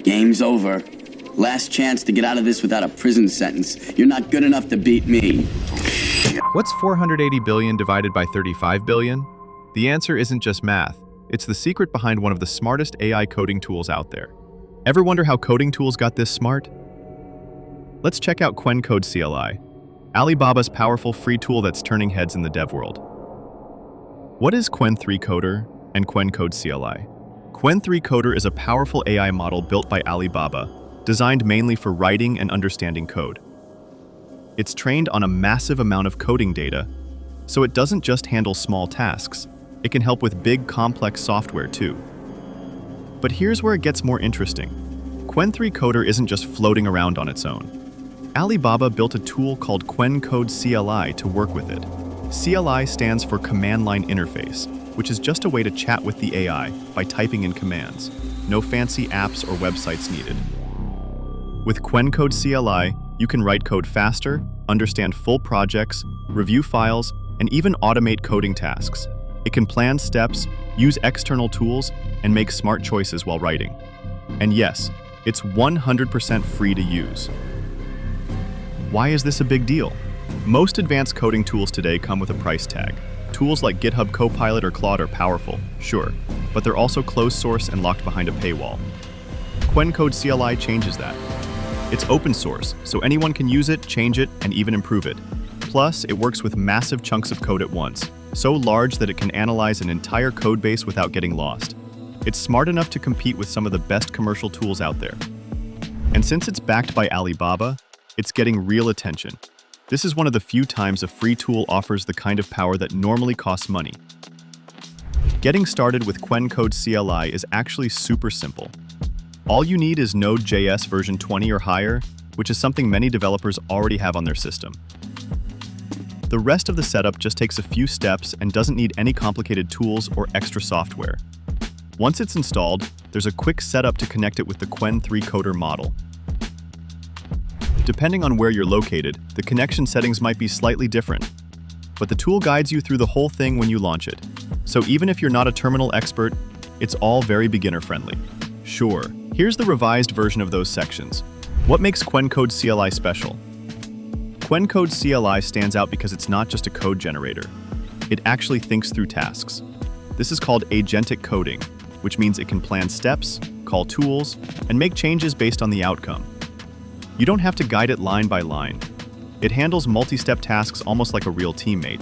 Game's over. Last chance to get out of this without a prison sentence. You're not good enough to beat me. What's 480 billion divided by 35 billion? The answer isn't just math. It's the secret behind one of the smartest AI coding tools out there. Ever wonder how coding tools got this smart? Let's check out Qwen Code CLI, Alibaba's powerful free tool that's turning heads in the dev world. What is Qwen 3 Coder and Qwen Code CLI? Qwen 3 Coder is a powerful AI model built by Alibaba, designed mainly for writing and understanding code. It's trained on a massive amount of coding data, so it doesn't just handle small tasks, it can help with big, complex software too. But here's where it gets more interesting. Qwen 3 Coder isn't just floating around on its own. Alibaba built a tool called Qwen Code CLI to work with it. CLI stands for Command Line Interface, which is just a way to chat with the AI by typing in commands. No fancy apps or websites needed. With Qwen Code CLI, you can write code faster, understand full projects, review files, and even automate coding tasks. It can plan steps, use external tools, and make smart choices while writing. And yes, it's 100% free to use. Why is this a big deal? Most advanced coding tools today come with a price tag. Tools like GitHub Copilot or Claude are powerful, sure, but they're also closed source and locked behind a paywall. Qwen Code CLI changes that. It's open source, so anyone can use it, change it, and even improve it. Plus, it works with massive chunks of code at once, so large that it can analyze an entire code base without getting lost. It's smart enough to compete with some of the best commercial tools out there. And since it's backed by Alibaba, it's getting real attention. This is one of the few times a free tool offers the kind of power that normally costs money. Getting started with Qwen Code CLI is actually super simple. All you need is Node.js version 20 or higher, which is something many developers already have on their system. The rest of the setup just takes a few steps and doesn't need any complicated tools or extra software. Once it's installed, there's a quick setup to connect it with the Qwen 3 Coder model. Depending on where you're located, the connection settings might be slightly different, but the tool guides you through the whole thing when you launch it. So even if you're not a terminal expert, it's all very beginner-friendly. Sure, here's the revised version of those sections. What makes Qwen Code CLI special? Qwen Code CLI stands out because it's not just a code generator. It actually thinks through tasks. This is called Agentic coding, which means it can plan steps, call tools, and make changes based on the outcome. You don't have to guide it line by line. It handles multi-step tasks almost like a real teammate.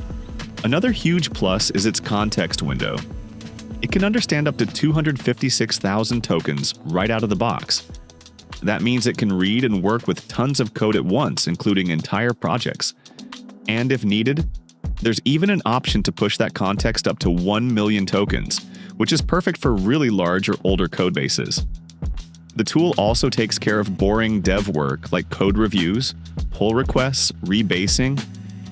Another huge plus is its context window. It can understand up to 256,000 tokens right out of the box. That means it can read and work with tons of code at once, including entire projects. And if needed, there's even an option to push that context up to 1 million tokens, which is perfect for really large or older codebases. The tool also takes care of boring dev work like code reviews, pull requests, rebasing,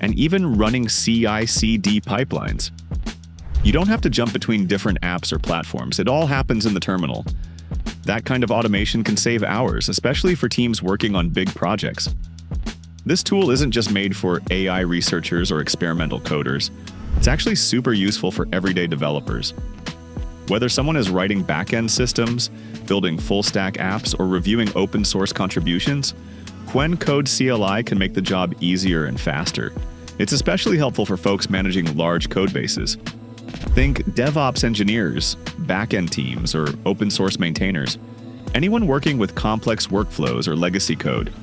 and even running CI/CD pipelines. You don't have to jump between different apps or platforms. It all happens in the terminal. That kind of automation can save hours, especially for teams working on big projects. This tool isn't just made for AI researchers or experimental coders. It's actually super useful for everyday developers. Whether someone is writing back-end systems, building full-stack apps, or reviewing open-source contributions, Qwen Code CLI can make the job easier and faster. It's especially helpful for folks managing large codebases. Think DevOps engineers, back-end teams, or open-source maintainers. Anyone working with complex workflows or legacy code.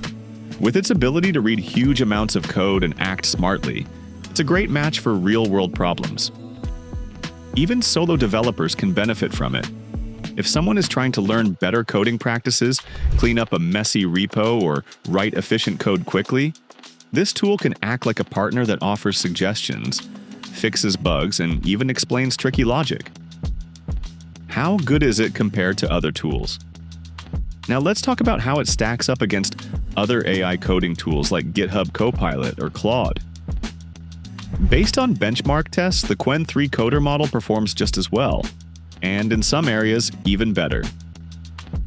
With its ability to read huge amounts of code and act smartly, it's a great match for real-world problems. Even solo developers can benefit from it. If someone is trying to learn better coding practices, clean up a messy repo, or write efficient code quickly, this tool can act like a partner that offers suggestions, fixes bugs, and even explains tricky logic. How good is it compared to other tools? Now let's talk about how it stacks up against other AI coding tools like GitHub Copilot or Claude. Based on benchmark tests, the Qwen 3 Coder model performs just as well, and in some areas, even better.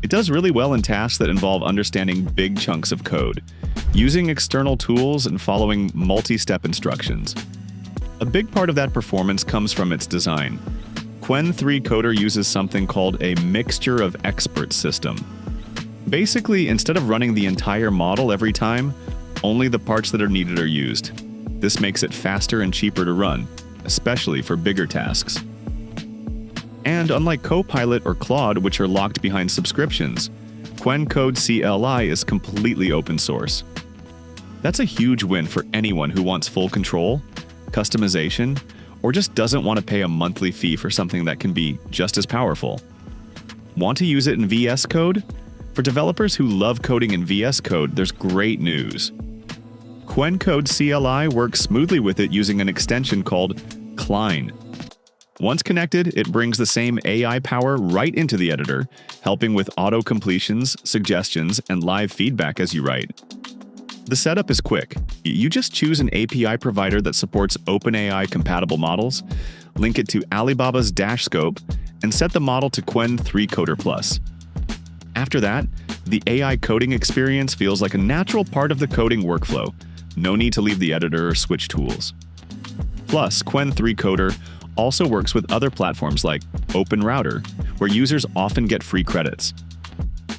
It does really well in tasks that involve understanding big chunks of code, using external tools and following multi-step instructions. A big part of that performance comes from its design. Qwen 3 Coder uses something called a mixture of experts system. Basically, instead of running the entire model every time, only the parts that are needed are used. This makes it faster and cheaper to run, especially for bigger tasks. And unlike Copilot or Claude, which are locked behind subscriptions, Qwen Code CLI is completely open source. That's a huge win for anyone who wants full control, customization, or just doesn't want to pay a monthly fee for something that can be just as powerful. Want to use it in VS Code? For developers who love coding in VS Code, there's great news. Qwen Code CLI works smoothly with it using an extension called Qwen. Once connected, it brings the same AI power right into the editor, helping with auto-completions, suggestions, and live feedback as you write. The setup is quick. You just choose an API provider that supports OpenAI-compatible models, link it to Alibaba's Dash Scope, and set the model to Qwen 3 Coder Plus. After that, the AI coding experience feels like a natural part of the coding workflow. No need to leave the editor or switch tools. Plus, Qwen 3 Coder also works with other platforms like OpenRouter, where users often get free credits.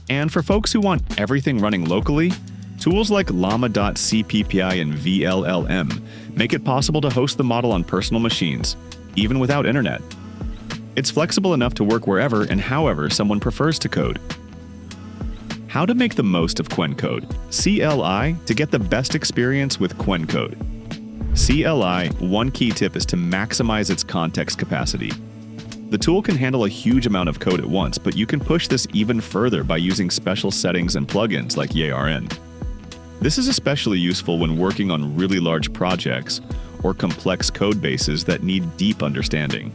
And for folks who want everything running locally, tools like llama.cppi and VLLM make it possible to host the model on personal machines, even without internet. It's flexible enough to work wherever and however someone prefers to code. How to make the most of Qwen Code CLI to get the best experience with Qwen Code. CLI, one key tip is to maximize its context capacity. The tool can handle a huge amount of code at once, but you can push this even further by using special settings and plugins like YARN. This is especially useful when working on really large projects or complex code bases that need deep understanding.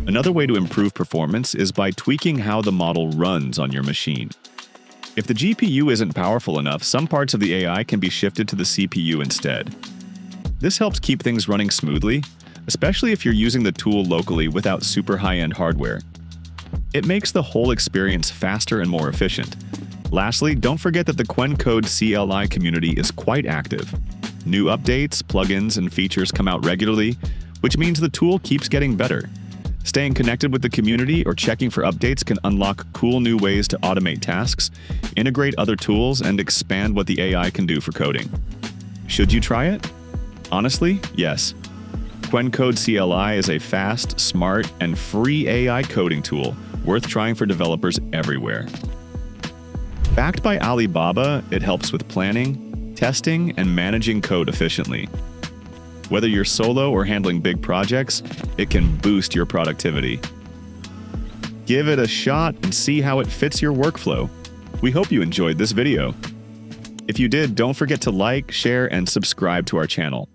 Another way to improve performance is by tweaking how the model runs on your machine. If the GPU isn't powerful enough, some parts of the AI can be shifted to the CPU instead. This helps keep things running smoothly, especially if you're using the tool locally without super high-end hardware. It makes the whole experience faster and more efficient. Lastly, don't forget that the Qwen Code CLI community is quite active. New updates, plugins, and features come out regularly, which means the tool keeps getting better. Staying connected with the community or checking for updates can unlock cool new ways to automate tasks, integrate other tools, and expand what the AI can do for coding. Should you try it? Honestly, yes. Qwen Code CLI is a fast, smart, and free AI coding tool worth trying for developers everywhere. Backed by Alibaba, it helps with planning, testing, and managing code efficiently. Whether you're solo or handling big projects, it can boost your productivity. Give it a shot and see how it fits your workflow. We hope you enjoyed this video. If you did, don't forget to like, share, and subscribe to our channel.